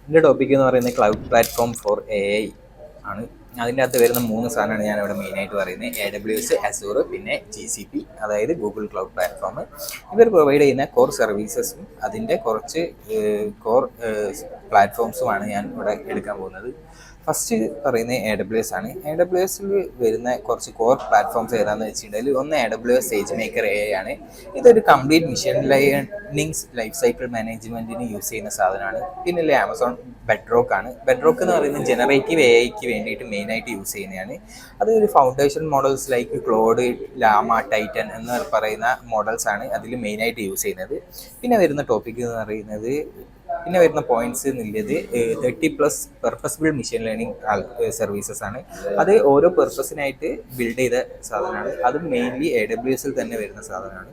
എൻ്റെ ടോപ്പിക് എന്ന് പറയുന്നത് ക്ലൗഡ് പ്ലാറ്റ്ഫോം ഫോർ AI ആണ്. അതിൻ്റെ അകത്ത് വരുന്ന 3 സാധനമാണ് ഞാനിവിടെ മെയിനായിട്ട് പറയുന്നത്. AWS, Azure, പിന്നെ GCP, അതായത് ഗൂഗിൾ ക്ലൗഡ് പ്ലാറ്റ്ഫോം. ഇവർ പ്രൊവൈഡ് ചെയ്യുന്ന കോർ സർവീസസും അതിൻ്റെ കുറച്ച് കോർ പ്ലാറ്റ്ഫോംസുമാണ് ഞാൻ ഇവിടെ എടുക്കാൻ പോകുന്നത്. ഫസ്റ്റ് പറയുന്നത് AWS ആണ്. AWSൽ വരുന്ന കുറച്ച് കോർ പ്ലാറ്റ്ഫോംസ് ഏതാണെന്ന് വെച്ചിട്ടുണ്ടെങ്കിൽ ഒന്ന് AWS SageMaker AI ആണ്. ഇതൊരു complete machine learning life cycle മാനേജ്മെൻറ്റിന് യൂസ് ചെയ്യുന്ന സാധനമാണ്. പിന്നെ ആമസോൺ ബെഡ്റോക്ക് ആണ്. ബെഡ്റോക്ക് എന്ന് പറയുന്നത് ജനറേറ്റീവ് AIക്ക് വേണ്ടിയിട്ട് മെയിനായിട്ട് യൂസ് ചെയ്യുന്നതാണ്. അതൊരു ഫൗണ്ടേഷൻ മോഡൽസ് ലൈക്ക് ക്ലോഡ്, ലാമ, ടൈറ്റൻ എന്ന് പറയുന്ന മോഡൽസ് ആണ് അതിൽ മെയിനായിട്ട് യൂസ് ചെയ്യുന്നത്. പിന്നെ വരുന്ന ടോപ്പിക് എന്ന് പറയുന്നത് പിന്നെ വരുന്ന പോയിന്റ്സ് എന്നുള്ളത് 30+ പെർപ്പസ്ബിൾ മെഷീൻ ലേണിംഗ് സർവീസസ് ആണ്. അത് ഓരോ പെർപ്പസിനായിട്ട് ബിൽഡ് ചെയ്ത സാധനമാണ്. അത് മെയിൻലി AWSൽ തന്നെ വരുന്ന സാധനമാണ്.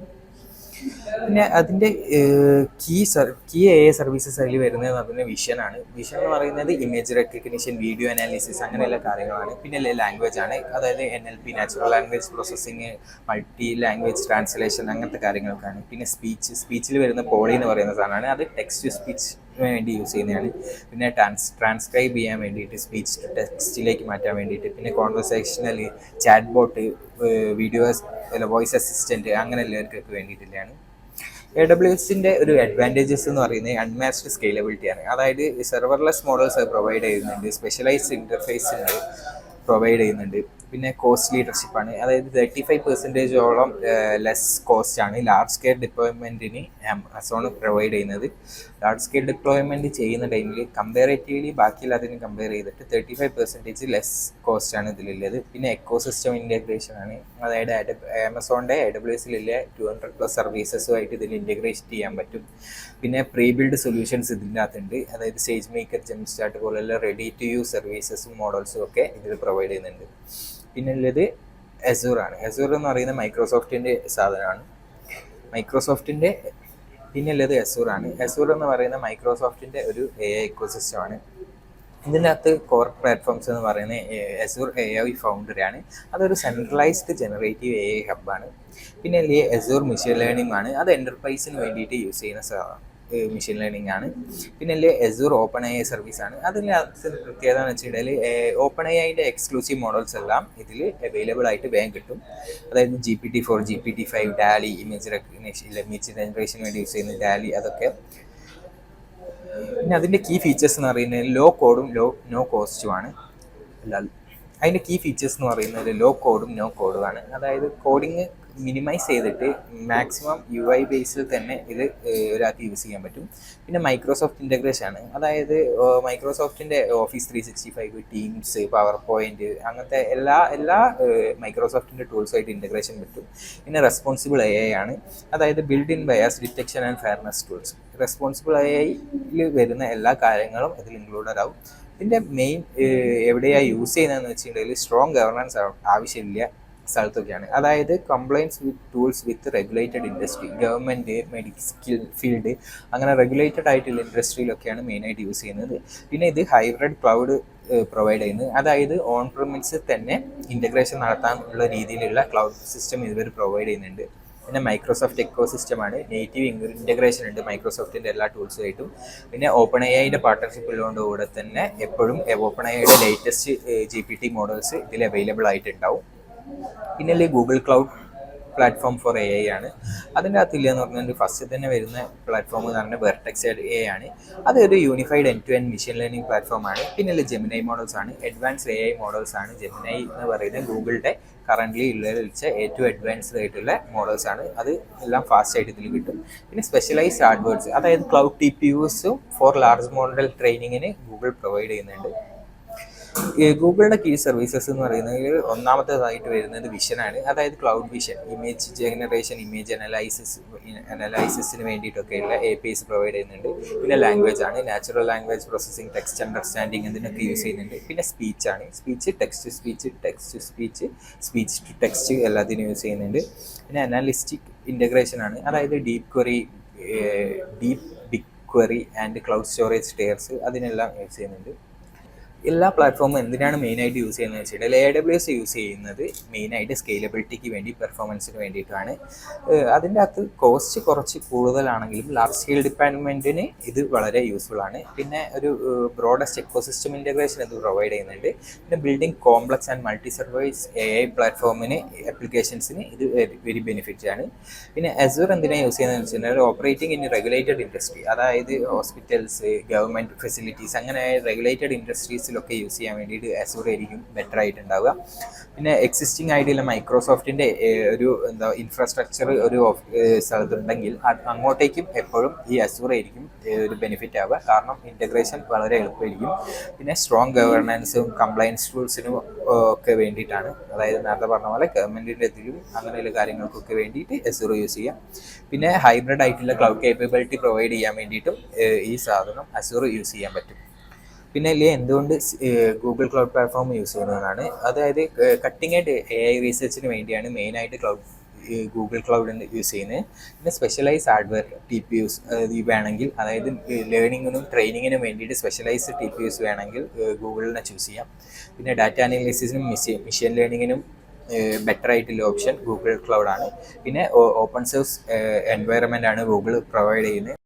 പിന്നെ അതിൻ്റെ കീ AI സർവീസസ് അതിൽ വരുന്നത് അതിൻ്റെ വിഷനാണ്. വിഷൻ എന്ന് പറയുന്നത് ഇമേജ് റെക്കഗ്നിഷൻ, വീഡിയോ അനാലിസിസ്, അങ്ങനെയുള്ള കാര്യങ്ങളാണ്. പിന്നെ ലാംഗ്വേജ് ആണ്, അതായത് NLP, natural language processing, multi language translation, അങ്ങനത്തെ കാര്യങ്ങൾക്കാണ്. പിന്നെ സ്പീച്ചിൽ വരുന്ന പോളി എന്ന് പറയുന്ന സാധനമാണ്. അത് ടെക്സ്റ്റ് ടു സ്പീച്ച് വേണ്ടി യൂസ് ചെയ്യുന്നതാണ്. പിന്നെ ട്രാൻസ്ക്രൈബ് ചെയ്യാൻ വേണ്ടിയിട്ട്, സ്പീച്ച് ടു ടെക്സ്റ്റിലേക്ക് മാറ്റാൻ വേണ്ടിയിട്ട്. പിന്നെ conversational, chat bot, videos, voice assistant, അങ്ങനെയുള്ളവർക്കൊക്കെ വേണ്ടിയിട്ടുള്ളതാണ്. AWSൻ്റെ ഒരു അഡ്വാൻറ്റേജസ് എന്ന് പറയുന്നത് അൺമാച്ച്ഡ് സ്കെയിലബിലിറ്റിയാണ്. അതായത് സെർവർലെസ് മോഡൽസ് പ്രൊവൈഡ് ചെയ്യുന്നുണ്ട്, സ്പെഷ്യലൈസ്ഡ് ഇൻ്റർഫേസ് പ്രൊവൈഡ് ചെയ്യുന്നുണ്ട്. പിന്നെ കോസ്റ്റ് ലീഡർഷിപ്പാണ്, അതായത് 35%ഓളം ലെസ് കോസ്റ്റ് ആണ് ലാർജ് സ്കെയിൽ ഡിപ്ലോയ്മെൻറ്റിന് ആമസോൺ പ്രൊവൈഡ് ചെയ്യുന്നത്. ലാർജ് സ്കെയിൽ ഡിപ്ലോയ്മെൻറ്റ് ചെയ്യുന്ന ടൈമിൽ കമ്പാരേറ്റീവ്ലി ബാക്കിയുള്ളതിന് കമ്പയർ ചെയ്തിട്ട് 35% ലെസ് കോസ്റ്റ് ആണ് ഇതിലുള്ളത്. പിന്നെ എക്കോസിസ്റ്റം ഇൻറ്റഗ്രേഷൻ ആണ്, അതായത് ആമസോണിൻ്റെ AWSലുള്ള 200+ സർവീസസുമായിട്ട് ഇതിൽ ഇൻറ്റഗ്രേറ്റ് ചെയ്യാൻ പറ്റും. പിന്നെ പ്രീ ബിൽഡ് സൊല്യൂഷൻസ് ഇതിൻ്റെ അകത്തുണ്ട്, അതായത് SageMaker, ജംസ്റ്റാർട്ട് പോലുള്ള റെഡി ടു യൂസ് സർവീസസും മോഡൽസും ഒക്കെ ഇതിൽ പ്രൊവൈഡ് ചെയ്യുന്നുണ്ട്. പിന്നെ ഉള്ളത് Azure ആണ്. Azure എന്ന് പറയുന്നത് മൈക്രോസോഫ്റ്റിൻ്റെ സാധനമാണ്. പിന്നെ ഉള്ളത് Azure ആണ്. Azure എന്ന് പറയുന്ന മൈക്രോസോഫ്റ്റിൻ്റെ ഒരു AI എക്കോസിസ്റ്റമാണ്. ഇതിൻ്റെ അകത്ത് കോർ പ്ലാറ്റ്ഫോംസ് എന്ന് പറയുന്നത് Azure AI ഫൗണ്ടറി ആണ്. അതൊരു സെൻട്രലൈസ്ഡ് ജനറേറ്റീവ് AI ഹബ്ബാണ്. പിന്നെ Azure മെഷീൻ ലേണിംഗ് ആണ്. അത് എൻ്റർപ്രൈസിന് വേണ്ടിയിട്ട് യൂസ് ചെയ്യുന്ന മെഷീൻ ലേണിംഗ് ആണ്. പിന്നെ Azure OpenAI സർവീസാണ്. അതിൻ്റെ പ്രത്യേകത എന്ന് വെച്ചിട്ടുണ്ടെങ്കിൽ OpenAIൻ്റെ എക്സ്ക്ലൂസീവ് മോഡൽസ് എല്ലാം ഇതിൽ അവൈലബിൾ ആയിട്ട് വേഗം കിട്ടും. അതായത് GPT-4, GPT-5, DALL-E, image recognition, image ജനറേഷന് വേണ്ടി യൂസ് ചെയ്യുന്ന DALL-E, അതൊക്കെ. പിന്നെ അതിൻ്റെ കീ ഫീച്ചേഴ്സ് എന്ന് പറയുന്നത് ലോ കോഡും നോ കോസ്റ്റുമാണ്. അതിൻ്റെ കീ ഫീച്ചേഴ്സ് എന്ന് പറയുന്നത് ലോ കോഡും നോ കോഡുമാണ്. അതായത് കോഡിങ് മിനിമൈസ് ചെയ്തിട്ട് മാക്സിമം UI ബേസിൽ തന്നെ ഇത് ഒരാൾക്ക് യൂസ് ചെയ്യാൻ പറ്റും. പിന്നെ മൈക്രോസോഫ്റ്റ് ഇൻ്റഗ്രേഷൻ ആണ്, അതായത് മൈക്രോസോഫ്റ്റിൻ്റെ Office 365, ടീംസ്, പവർ പോയിൻറ്റ്, അങ്ങനത്തെ എല്ലാ മൈക്രോസോഫ്റ്റിൻ്റെ ടൂൾസുമായിട്ട് ഇൻ്റഗ്രേഷൻ പറ്റും. പിന്നെ റെസ്പോൺസിബിൾ AI ആണ്, അതായത് build in bias detection and fairness tools. Responsible AIയിൽ വരുന്ന എല്ലാ കാര്യങ്ങളും ഇതിൽ ഇൻക്ലൂഡഡ് ആവും. ഇതിൻ്റെ മെയിൻ എവിടെയാണ് യൂസ് ചെയ്യുന്നതെന്ന് വെച്ചിട്ടുണ്ടെങ്കിൽ സ്ട്രോങ് ഗവർണൻസ് ആവശ്യമില്ല സ്ഥലത്തൊക്കെയാണ്. അതായത് compliance with tools with regulated industry, government, medical field, അങ്ങനെ റെഗുലേറ്റഡ് ആയിട്ടുള്ള ഇൻഡസ്ട്രിയിലൊക്കെയാണ് മെയിനായിട്ട് യൂസ് ചെയ്യുന്നത്. പിന്നെ ഇത് ഹൈബ്രിഡ് ക്ലൗഡ് പ്രൊവൈഡ് ചെയ്യുന്നത്, അതായത് ഓൺ പ്രിമിസിൽ തന്നെ ഇൻ്റഗ്രേഷൻ നടത്താനുള്ള രീതിയിലുള്ള ക്ലൗഡ് സിസ്റ്റം ഇവർ പ്രൊവൈഡ് ചെയ്യുന്നുണ്ട്. പിന്നെ മൈക്രോസോഫ്റ്റ് എക്കോ സിസ്റ്റമാണ്, നേറ്റീവ് ഇൻ്റഗ്രേഷൻ ഉണ്ട് മൈക്രോസോഫ്റ്റിൻ്റെ എല്ലാ ടൂൾസുമായിട്ടും. പിന്നെ OpenAIയുടെ പാർട്ട്ണർഷിപ്പ് ഉള്ളതുകൊണ്ടുകൂടെ തന്നെ എപ്പോഴും OpenAIയുടെ ലേറ്റസ്റ്റ് GPT മോഡൽസ് ഇതിൽ അവൈലബിൾ ആയിട്ടുണ്ടാവും. പിന്നെ Google cloud platform for AI ആണ്. അതിൻ്റെ അകത്തില്ല എന്ന് പറഞ്ഞാൽ ഫസ്റ്റ് തന്നെ വരുന്ന പ്ലാറ്റ്ഫോം എന്ന് പറഞ്ഞാൽ വെർട്ടെക്സ് AI ആണ്. അതൊരു unified end to end machine learning പ്ലാറ്റ്ഫോമാണ്. പിന്നെ ജെമിനൈ മോഡൽസ് ആണ്, അഡ്വാൻസ്ഡ് AI മോഡൽസ് ആണ്. ജെമിനൈ എന്ന് പറയുന്നത് ഗൂഗിളിൻ്റെ കറൻ്റ്ലി ഉള്ള ഏറ്റവും അഡ്വാൻസ്ഡ് ആയിട്ടുള്ള മോഡൽസ് ആണ്. അത് എല്ലാം ഫാസ്റ്റ് ആയിട്ട് ഇതിൽ കിട്ടും. പിന്നെ സ്പെഷ്യലൈസ്ഡ് ആഡ്വേർഡ്സ്, അതായത് ക്ലൗഡ് TPUസും ഫോർ ലാർജ് മോഡൽ ട്രെയിനിങ്ങിന് ഗൂഗിൾ പ്രൊവൈഡ് ചെയ്യുന്നുണ്ട്. ഗൂഗിളിൻ്റെ കീ സർവീസസ് എന്ന് പറയുന്നത് ഒന്നാമത്തേതായിട്ട് വരുന്നത് വിഷനാണ്, അതായത് cloud vision, image generation, image അനലൈസിസിന് വേണ്ടിയിട്ടൊക്കെയുള്ള APIs പ്രൊവൈഡ് ചെയ്യുന്നുണ്ട്. പിന്നെ ലാംഗ്വേജ് ആണ്, natural language processing, text understanding, ഇതിനൊക്കെ യൂസ് ചെയ്യുന്നുണ്ട്. പിന്നെ സ്പീച്ചാണ്, text to speech, speech to text, എല്ലാത്തിനും യൂസ് ചെയ്യുന്നുണ്ട്. പിന്നെ അനാലിസ്റ്റിക് ഇൻ്റഗ്രേഷൻ ആണ്, അതായത് deep big query and cloud storage stairs, അതിനെല്ലാം യൂസ് ചെയ്യുന്നുണ്ട്. എല്ലാ പ്ലാറ്റ്ഫോമും എന്തിനാണ് മെയിനായിട്ട് യൂസ് ചെയ്യുന്നത് വെച്ചിട്ടുണ്ടെങ്കിൽ AWS യൂസ് ചെയ്യുന്നത് മെയിനായിട്ട് സ്കെയിലബിലിറ്റിക്ക് വേണ്ടി പെർഫോമൻസിന് വേണ്ടിയിട്ടാണ്. അതിൻ്റെ അകത്ത് കോസ്റ്റ് കുറച്ച് കൂടുതലാണെങ്കിലും ലാർജ് സ്കെയിൽ ഡിപ്പാർട്ട്മെൻറ്റിന് ഇത് വളരെ യൂസ്ഫുൾ ആണ്. പിന്നെ ഒരു ബ്രോഡസ്റ്റ് എക്കോസിസ്റ്റം ഇൻ്റഗ്രേഷൻ ഇത് പ്രൊവൈഡ് ചെയ്യുന്നുണ്ട്. പിന്നെ building complex and multi survive AI പ്ലാറ്റ്ഫോമിന് ആപ്ലിക്കേഷൻസിന് ഇത് വെരി ബെനിഫിറ്റ് ആണ്. പിന്നെ Azure എന്തിനാണ് യൂസ് ചെയ്യുന്നതെന്ന് വെച്ചിട്ടുണ്ടെങ്കിൽ ഓപ്പറേറ്റിംഗ് ഇൻ റെഗുലേറ്റഡ് ഇൻഡസ്ട്രി, അതായത് ഹോസ്പിറ്റൽസ്, ഗവൺമെൻറ് ഫെസിലിറ്റീസ്, അങ്ങനെ റെഗുലേറ്റഡ് ഇൻഡസ്ട്രീസിലൊക്കെ യൂസ് ചെയ്യാൻ വേണ്ടിയിട്ട് Azure ആയിരിക്കും ബെറ്റർ ആയിട്ടുണ്ടാവുക. പിന്നെ എക്സിസ്റ്റിംഗ് ആയിട്ടുള്ള മൈക്രോസോഫ്റ്റിൻ്റെ ഒരു ഇൻഫ്രാസ്ട്രക്ചർ ഒരു സ്ഥലത്തുണ്ടെങ്കിൽ അങ്ങോട്ടേക്കും എപ്പോഴും ഈ Azure ആയിരിക്കും ഒരു ബെനിഫിറ്റ് ആവുക. കാരണം ഇൻ്റഗ്രേഷൻ വളരെ എളുപ്പമായിരിക്കും. പിന്നെ സ്ട്രോങ് ഗവേണൻസും കംപ്ലയൻസ് ടൂൾസിനും ഒക്കെ വേണ്ടിയിട്ടാണ്, അതായത് നേരത്തെ പറഞ്ഞ പോലെ ഗവൺമെൻറ്റിൻ്റെ ഇതിലും അങ്ങനെയുള്ള കാര്യങ്ങൾക്കൊക്കെ വേണ്ടിയിട്ട് Azure യൂസ് ചെയ്യാം. പിന്നെ ഹൈബ്രിഡ് ആയിട്ടുള്ള ക്ലൗഡ് കേപ്പബിലിറ്റി പ്രൊവൈഡ് ചെയ്യാൻ വേണ്ടിയിട്ടും ഈ സാധനം Azure യൂസ് ചെയ്യാൻ പറ്റും. പിന്നെ ഇതിൽ എന്തുകൊണ്ട് ഗൂഗിൾ ക്ലൗഡ് പ്ലാറ്റ്ഫോം യൂസ് ചെയ്യുന്നതാണ്, അതായത് കട്ടിംഗ് എഡ്ജ് AI റീസെർച്ചിന് വേണ്ടിയാണ് മെയിനായിട്ട് ഗൂഗിൾ ക്ലൗഡ് യൂസ് ചെയ്യുന്നത്. പിന്നെ സ്പെഷ്യലൈസ് ഹാർഡ്വെയർ TPUs വേണമെങ്കിൽ, അതായത് ലേണിങ്ങിനും ട്രെയിനിങ്ങിനും വേണ്ടിയിട്ട് സ്പെഷ്യലൈസ്ഡ് TPUs വേണമെങ്കിൽ ഗൂഗിളിനെ ചൂസ് ചെയ്യാം. പിന്നെ ഡാറ്റ അനാലിസിസിനും മെഷീൻ ലേണിങ്ങിനും ബെറ്റർ ആയിട്ടുള്ള ഓപ്ഷൻ ഗൂഗിൾ ക്ലൗഡ് ആണ്. പിന്നെ ഓപ്പൺ സോഴ്സ് എൻവയറമെൻ്റ് ആണ് ഗൂഗിൾ പ്രൊവൈഡ് ചെയ്യുന്നത്.